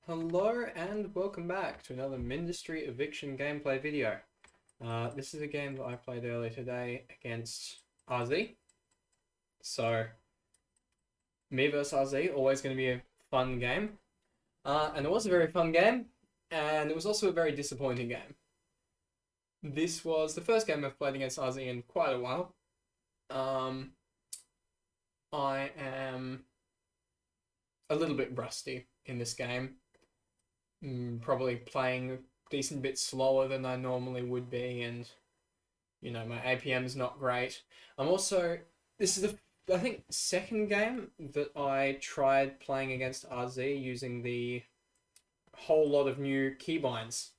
Hello and welcome back to another Ministry Eviction gameplay video. This is a game that I played earlier today against RZ. So, me versus RZ, always going to be a fun game. And it was a very fun game, and it was also a very disappointing game. This was the first game I've played against RZ in quite a while. I am a little bit rusty in this game. Probably playing a decent bit slower than I normally would be, and my APM is not great. This is the, I think, second game that I tried playing against RZ using the whole lot of new keybinds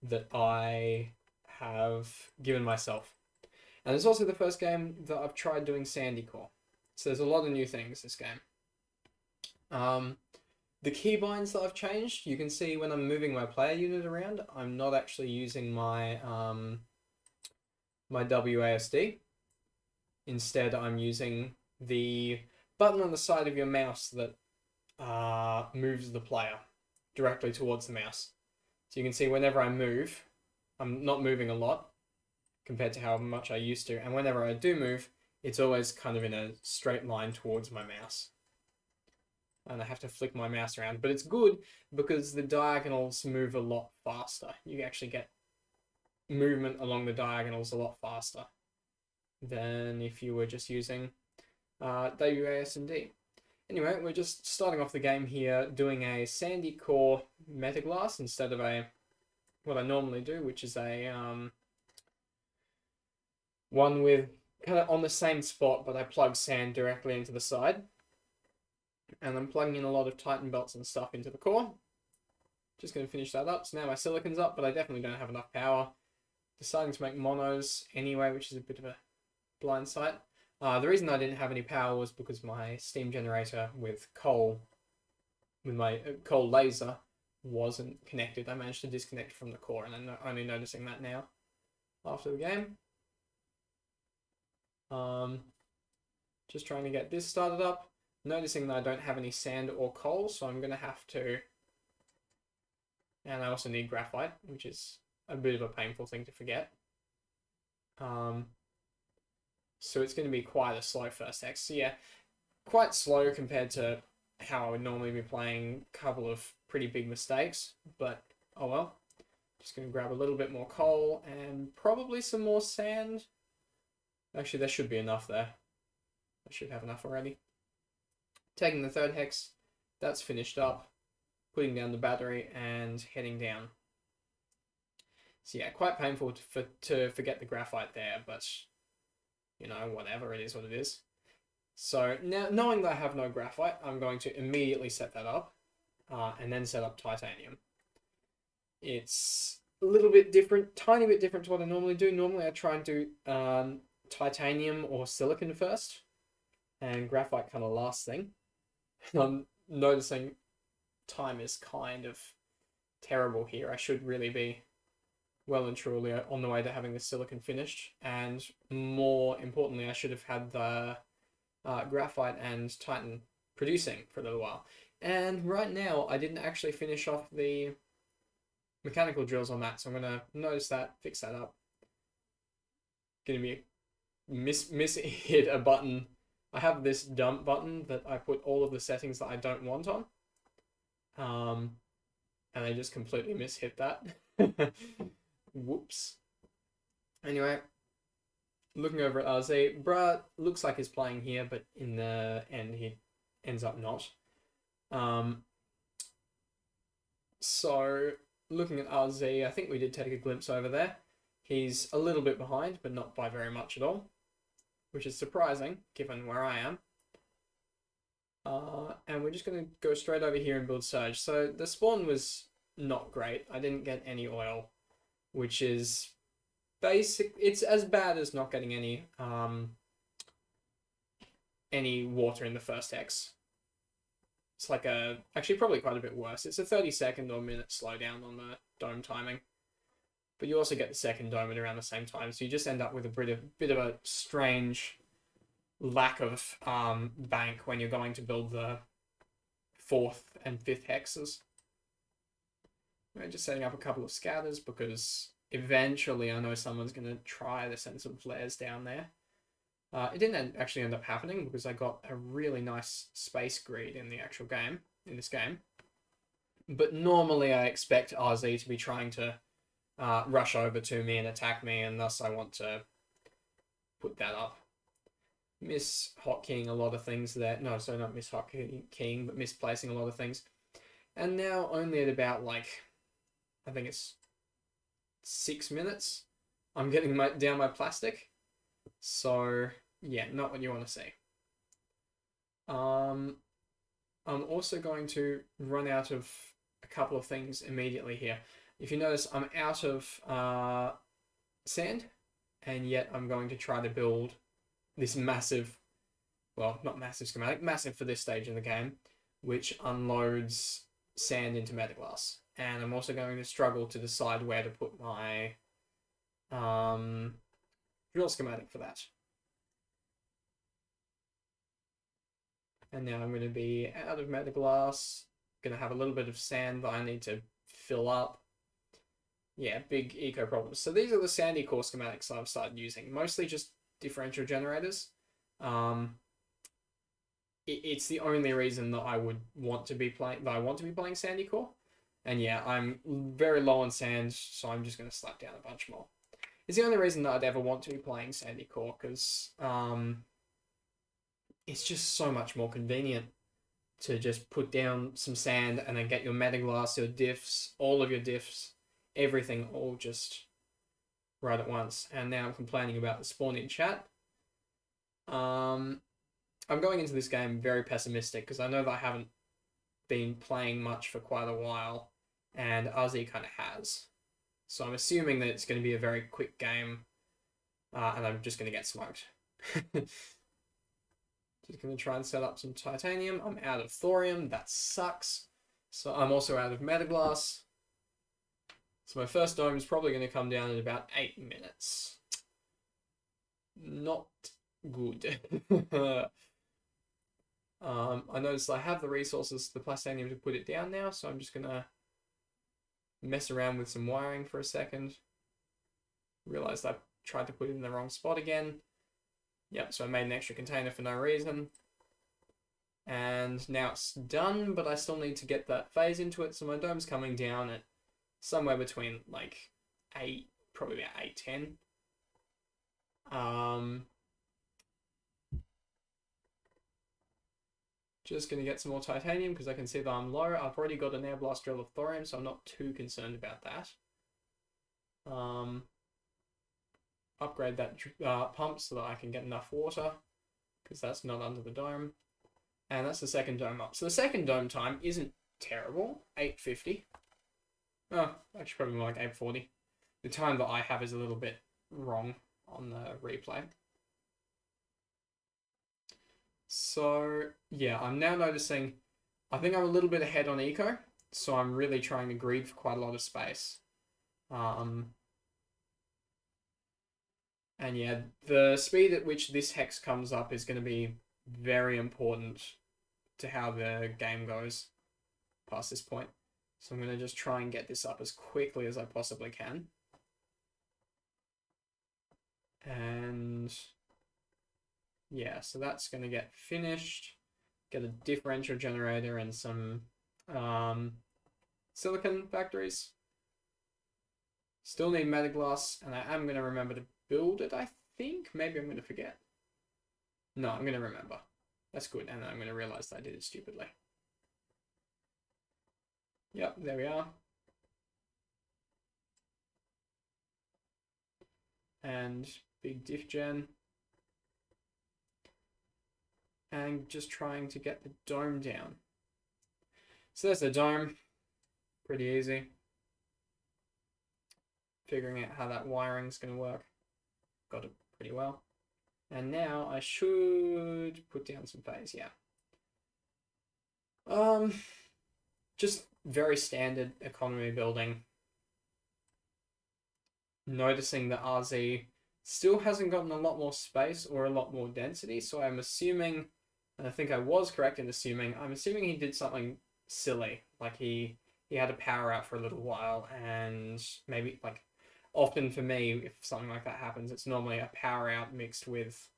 that I have given myself. And it's also the first game that I've tried doing Sandy Core. So there's a lot of new things this game. The keybinds that I've changed, you can see when I'm moving my player unit around, I'm not actually using my my WASD. Instead, I'm using the button on the side of your mouse that moves the player directly towards the mouse. So you can see whenever I move, I'm not moving a lot compared to how much I used to. And whenever I do move, it's always kind of in a straight line towards my mouse. And I have to flick my mouse around. But it's good because the diagonals move a lot faster. You actually get movement along the diagonals a lot faster than if you were just using WASD. Anyway, we're just starting off the game here doing a Sandy Core Metaglass instead of what I normally do, which is a one with kind of on the same spot, but I plug sand directly into the side. And I'm plugging in a lot of Titan belts and stuff into the core. Just going to finish that up. So now my silicon's up, but I definitely don't have enough power. Deciding to make monos anyway, which is a bit of a blind sight. The reason I didn't have any power was because my steam generator with my coal laser, wasn't connected. I managed to disconnect from the core, and I'm only noticing that now after the game. Just trying to get this started up. Noticing that I don't have any sand or coal, so I'm going to have to... And I also need graphite, which is a bit of a painful thing to forget. So it's going to be quite a slow first hex. So yeah, quite slow compared to how I would normally be playing. A couple of pretty big mistakes, but oh well. Just going to grab a little bit more coal and probably some more sand. Actually, there should be enough there. I should have enough already. Taking the third hex, that's finished up, putting down the battery and heading down. So yeah, quite painful to forget the graphite there, but whatever, it is what it is. So now, knowing that I have no graphite, I'm going to immediately set that up, and then set up titanium. It's a little bit different, tiny bit different to what I normally do. Normally I try and do titanium or silicon first, and graphite kind of last thing. I'm noticing time is kind of terrible here. I should really be well and truly on the way to having the silicon finished, and more importantly, I should have had the graphite and titan producing for a little while. And right now, I didn't actually finish off the mechanical drills on that, so I'm going to notice that, fix that up. Going to be hit a button. I have this dump button that I put all of the settings that I don't want on. And I just completely mishit that. Whoops. Anyway, looking over at RZ, bruh looks like he's playing here, but in the end he ends up not. So, looking at RZ, I think we did take a glimpse over there. He's a little bit behind, but not by very much at all, which is surprising, given where I am. And we're just going to go straight over here and build Surge. So the spawn was not great. I didn't get any oil, which is basic. It's as bad as not getting any water in the first hex. It's like actually probably quite a bit worse. It's a 30-second or minute slowdown on the dome timing. But you also get the second dome at around the same time, so you just end up with a bit of a strange lack of bank when you're going to build the 4th and 5th hexes. Just setting up a couple of scouters because eventually I know someone's going to try to send some flares down there. It didn't actually end up happening because I got a really nice space grid in the actual game, in this game. But normally I expect RZ to be trying to rush over to me and attack me, and thus I want to put that up. Miss hotkeying a lot of things there. No, so not miss hotkeying, but misplacing a lot of things. And now only at about, like, I think it's 6 minutes, I'm getting down my plastic. So, yeah, not what you want to see. I'm also going to run out of a couple of things immediately here. If you notice, I'm out of sand, and yet I'm going to try to build this massive, well, not massive schematic, massive for this stage in the game, which unloads sand into metaglass. And I'm also going to struggle to decide where to put my drill schematic for that. And now I'm going to be out of metaglass, going to have a little bit of sand that I need to fill up. Yeah, big eco problems. So these are the sandy core schematics I've started using, mostly just differential generators. It's the only reason that I would want to be playing sandy core. And yeah, I'm very low on sand, so I'm just going to slap down a bunch more. It's the only reason that I'd ever want to be playing sandy core, because it's just so much more convenient to just put down some sand and then get your metaglass, your diffs, all of your diffs, everything all just right at once. And now I'm complaining about the spawn in chat. I'm going into this game very pessimistic because I know that I haven't been playing much for quite a while, and RZ kind of has. So I'm assuming that it's going to be a very quick game, and I'm just going to get smoked. Just going to try and set up some titanium. I'm out of thorium. That sucks. So I'm also out of metaglass. So my first dome is probably going to come down in about 8 minutes. Not good. I noticed I have the resources, the plastanium, to put it down now, so I'm just going to mess around with some wiring for a second. Realized I tried to put it in the wrong spot again. Yep, so I made an extra container for no reason. And now it's done, but I still need to get that phase into it, so my dome's coming down at somewhere between like 8, probably about 8:10. Just going to get some more titanium because I can see that I'm low. I've already got an air blast drill of thorium, so I'm not too concerned about that. Upgrade that pump so that I can get enough water, because that's not under the dome. And that's the second dome up. So the second dome time isn't terrible, 8:50. Oh, actually probably more like 8:40. The time that I have is a little bit wrong on the replay. So yeah, I'm now noticing, I think I'm a little bit ahead on eco, so I'm really trying to greed for quite a lot of space. And yeah, the speed at which this hex comes up is going to be very important to how the game goes past this point. So I'm going to just try and get this up as quickly as I possibly can. And yeah, so that's going to get finished. Get a differential generator and some silicon factories. Still need metaglass, and I am going to remember to build it, I think. Maybe I'm going to forget. No, I'm going to remember. That's good, and I'm going to realize that I did it stupidly. Yep, there we are. And big diff gen. And just trying to get the dome down. So there's the dome. Pretty easy. Figuring out how that wiring's going to work. Got it pretty well. And now I should put down some phase, yeah. Just very standard economy building. Noticing that RZ still hasn't gotten a lot more space or a lot more density, so I'm assuming, and I think I was correct in assuming, I'm assuming he did something silly, like he he had a power out for a little while, and maybe like often for me, if something like that happens, it's normally a power out mixed with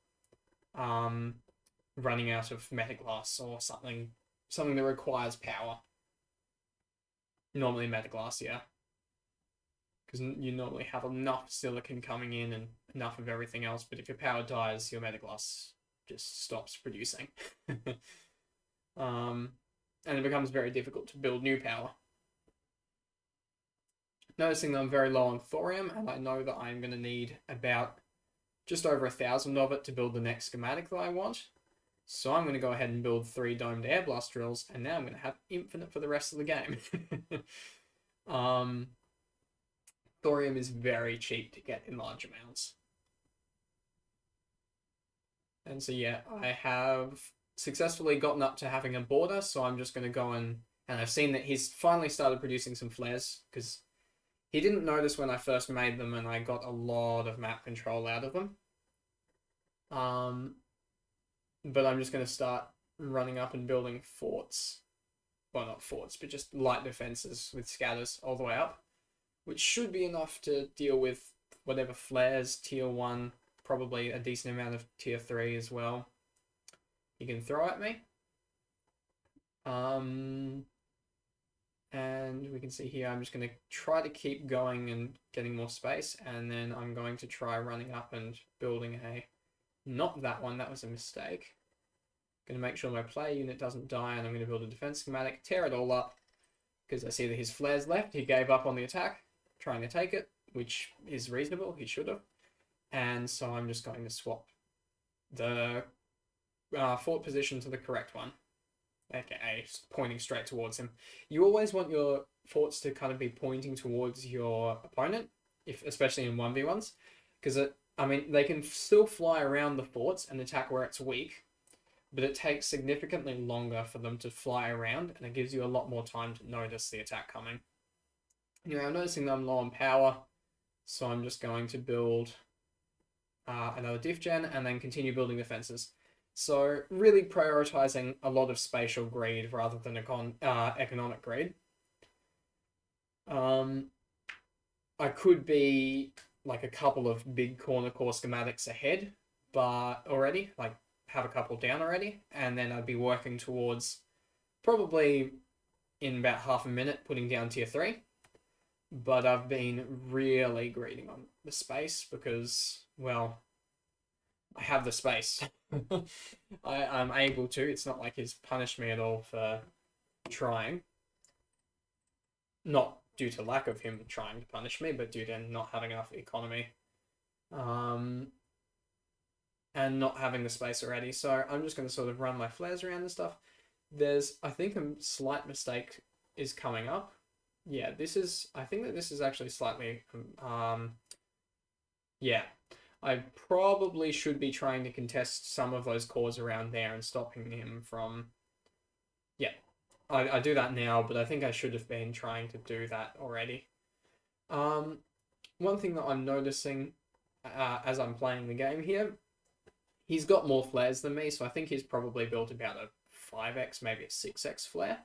running out of metaglass or something that requires power. Normally metaglass, yeah, because you normally have enough silicon coming in and enough of everything else. But if your power dies, your metaglass just stops producing. And it becomes very difficult to build new power. Noticing that I'm very low on thorium, and I know that I'm going to need about just over 1,000 of it to build the next schematic that I want. So I'm going to go ahead and build 3 domed air blast drills, and now I'm going to have infinite for the rest of the game. Thorium is very cheap to get in large amounts. And so yeah, I have successfully gotten up to having a border, so I'm just going to go and I've seen that he's finally started producing some flares, because he didn't notice when I first made them, and I got a lot of map control out of them. But I'm just going to start running up and building forts. Well, not forts, but just light defenses with scatters all the way up, which should be enough to deal with whatever flares, tier 1, probably a decent amount of tier 3 as well, you can throw at me. And we can see here, I'm just going to try to keep going and getting more space, and then I'm going to try running up and building a... Not that one, that was a mistake. Going to make sure my player unit doesn't die, and I'm going to build a defense schematic, tear it all up, because I see that his flares left. He gave up on the attack, trying to take it, which is reasonable, he should have. And so I'm just going to swap the fort position to the correct one, aka pointing straight towards him. You always want your forts to kind of be pointing towards your opponent, especially in 1v1s, because I mean, they can still fly around the forts and attack where it's weak, but it takes significantly longer for them to fly around, and it gives you a lot more time to notice the attack coming. Anyway, I'm noticing that I'm low on power, so I'm just going to build another diff gen and then continue building defenses. So really prioritizing a lot of spatial greed rather than economic greed. I could be like a couple of big corner core schematics ahead, but already, like, have a couple down already, and then I'd be working towards probably in about half a minute putting down tier 3. But I've been really greeding on the space because, well, I have the space. I'm able to. It's not like he's punished me at all for trying. Not due to lack of him trying to punish me, but due to not having enough economy. And not having the space already. So I'm just going to sort of run my flares around and stuff. I think a slight mistake is coming up. Yeah, I think that this is actually slightly, yeah. I probably should be trying to contest some of those cores around there and stopping him from, yeah. I do that now, but I think I should have been trying to do that already. One thing that I'm noticing as I'm playing the game here, he's got more flares than me, so I think he's probably built about a 5x, maybe a 6x flare.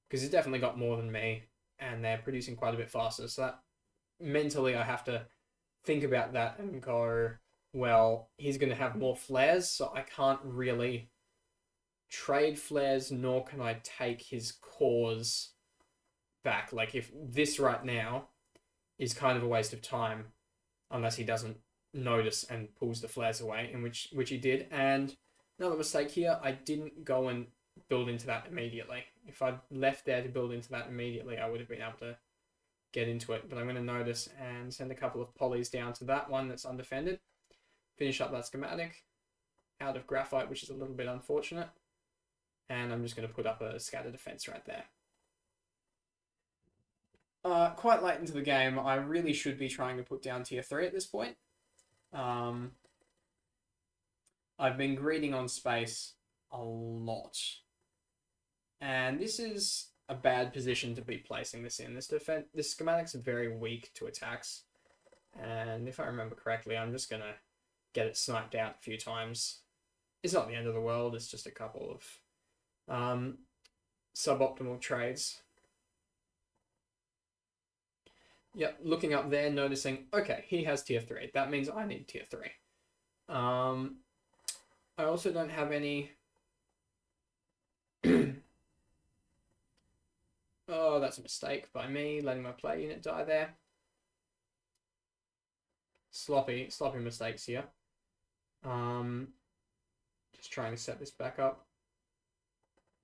Because he's definitely got more than me, and they're producing quite a bit faster, so that mentally I have to think about that and go, well, he's going to have more flares, so I can't really trade flares, nor can I take his cores back. Like, if this right now is kind of a waste of time, unless he doesn't notice and pulls the flares away, in which he did. And another mistake here, I didn't go and build into that immediately. If I'd left there to build into that immediately, I would have been able to get into it. But I'm going to notice and send a couple of polys down to that one that's undefended. Finish up that schematic out of graphite, which is a little bit unfortunate. And I'm just going to put up a scatter defense right there. Quite late into the game, I really should be trying to put down tier 3 at this point. I've been greeding on space a lot. And this is a bad position to be placing this in. This schematic's very weak to attacks. And if I remember correctly, I'm just going to get it sniped out a few times. It's not the end of the world, it's just a couple of suboptimal trades. Yep, looking up there, noticing, okay, he has tier 3. That means I need tier 3. I also don't have any... Oh, that's a mistake by me, letting my play unit die there. Sloppy mistakes here. Just trying to set this back up.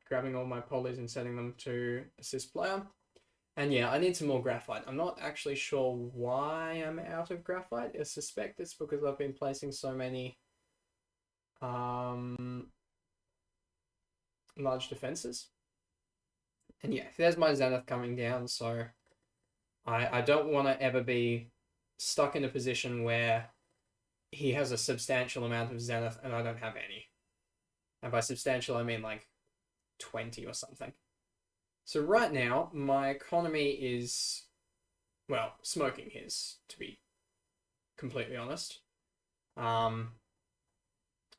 Grabbing all my polys and setting them to assist player. And yeah, I need some more graphite. I'm not actually sure why I'm out of graphite. I suspect it's because I've been placing so many large defenses. And yeah, there's my Zenith coming down, so I don't want to ever be stuck in a position where he has a substantial amount of Zenith and I don't have any. And by substantial, I mean like 20 or something. So right now, my economy is, well, smoking his, to be completely honest. I'm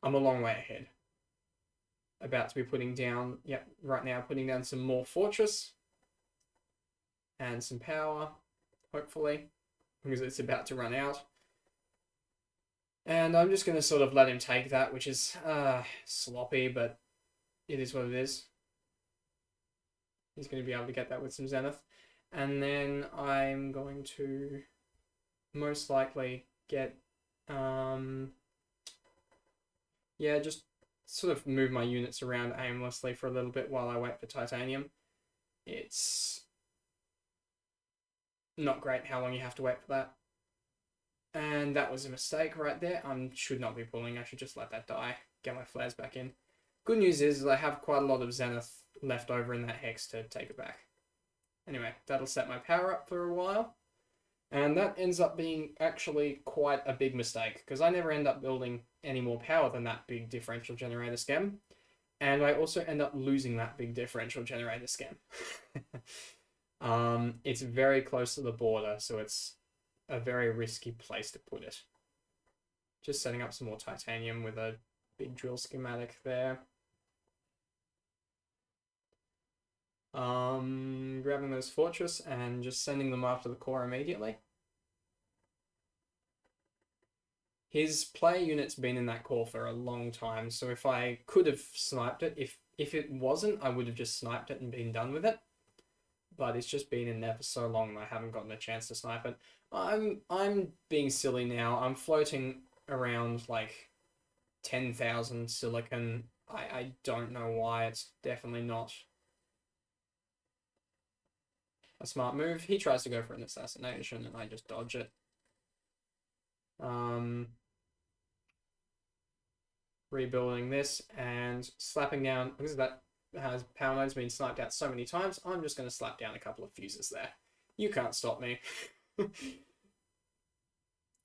a long way ahead. About to be putting down, yep, right now putting down some more fortress and some power, hopefully, because it's about to run out. And I'm just going to sort of let him take that, which is sloppy, but it is what it is. He's going to be able to get that with some Zenith. And then I'm going to most likely get, yeah, just sort of move my units around aimlessly for a little bit while I wait for titanium. It's not great how long you have to wait for that. And that was a mistake right there. I should not be pulling. I should just let that die. Get my flares back in. Good news is I have quite a lot of Zenith left over in that hex to take it back. Anyway, that'll set my power up for a while. And that ends up being actually quite a big mistake, because I never end up building any more power than that big differential generator scam. And I also end up losing that big differential generator scam. It's very close to the border, so it's a very risky place to put it. Just setting up some more titanium with a big drill schematic there. Grabbing those fortress and just sending them after the core immediately. His play unit's been in that core for a long time, so if I could have sniped it, if it wasn't, I would have just sniped it and been done with it. But it's just been in there for so long that I haven't gotten a chance to snipe it. I'm being silly now. I'm floating around like 10,000 silicon. I don't know why. It's definitely not a smart move. He tries to go for an assassination and I just dodge it. Rebuilding this and slapping down, because that has power node's been sniped out so many times, I'm just going to slap down a couple of fuses there. You can't stop me.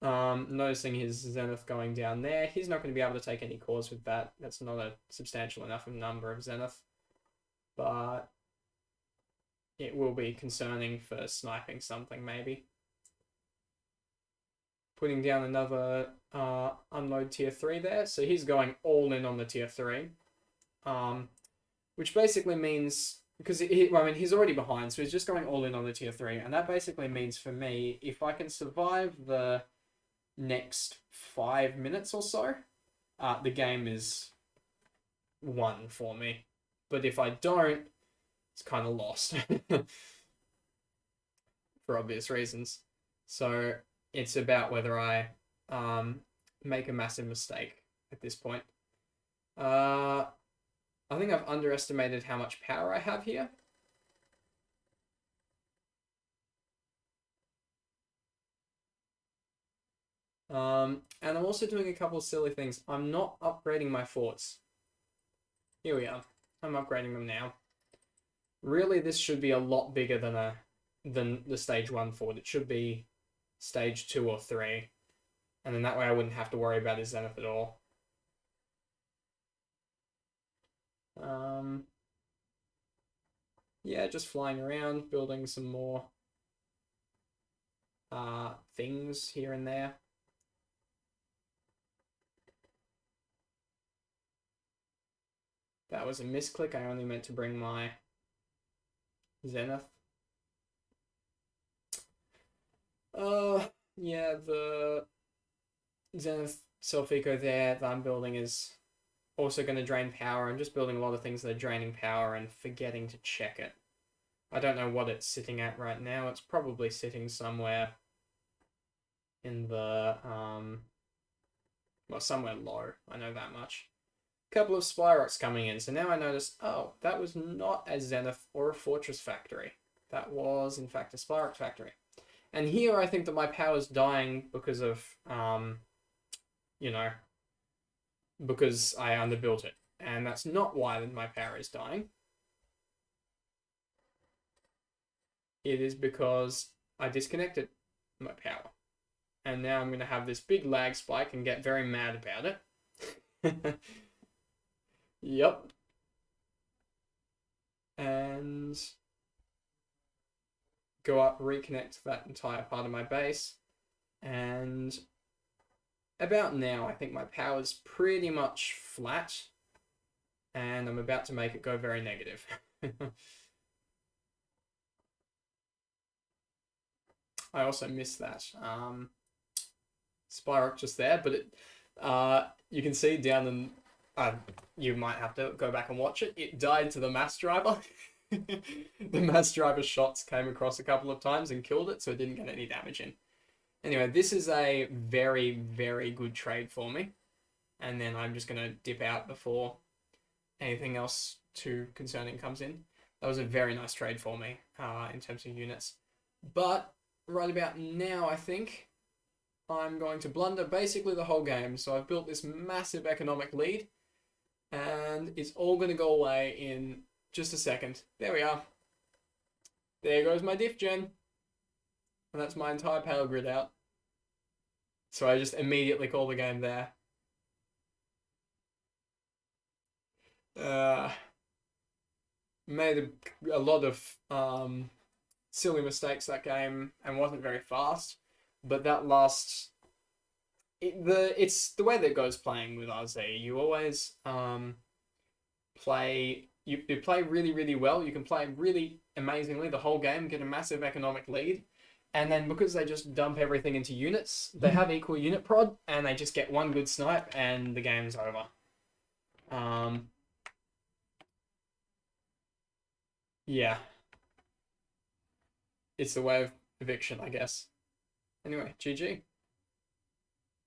Noticing his Zenith going down there. He's not going to be able to take any cores with that. That's not a substantial enough number of Zenith. But it will be concerning for sniping something, maybe. Putting down another unload tier 3 there. So he's going all in on the tier 3. Which basically means, because he's already behind, so he's just going all in on the tier 3. And that basically means for me, if I can survive the next 5 minutes or so, the game is won for me. But if I don't, it's kind of lost. For obvious reasons. So it's about whether I make a massive mistake at this point. I think I've underestimated how much power I have here. And I'm also doing a couple of silly things. I'm not upgrading my forts. Here we are. I'm upgrading them now. Really, this should be a lot bigger than the stage 1 fort. It should be stage 2 or 3. And then that way I wouldn't have to worry about his Zenith at all. Yeah, just flying around, building some more things here and there. That was a misclick. I only meant to bring my Zenith. Yeah, the Zenith self-eco there that I'm building is also going to drain power. I'm just building a lot of things that are draining power and forgetting to check it. I don't know what it's sitting at right now. It's probably sitting somewhere in the, well, somewhere low. I know that much. A couple of Spyrocks coming in. So now I notice, oh, that was not a Zenith or a Fortress factory. That was, in fact, a Spyrock factory. And here I think that my power's dying because of, you know, because I underbuilt it. And that's not why my power is dying. It is because I disconnected my power. And now I'm going to have this big lag spike and get very mad about it. Yep. And go up, reconnect that entire part of my base. And about now, I think my power's pretty much flat. And I'm about to make it go very negative. I also missed that Spyrock just there, but it, you can see down in, you might have to go back and watch it. It died to the mass driver. The mass driver shots came across a couple of times and killed it, so it didn't get any damage in. Anyway, this is a very, very good trade for me. And then I'm just going to dip out before anything else too concerning comes in. That was a very nice trade for me in terms of units. But right about now, I think I'm going to blunder basically the whole game. So I've built this massive economic lead, and it's all going to go away in just a second. There we are. There goes my diff gen. And that's my entire power grid out. So I just immediately call the game there. Made a lot of silly mistakes that game and wasn't very fast. But that last... it's the way that it goes playing with RZ. You always play... You play really, really well. You can play really amazingly the whole game, get a massive economic lead. And then because they just dump everything into units, they have equal unit prod, and they just get one good snipe, and the game's over. Yeah. It's the way of eviction, I guess. Anyway, GG.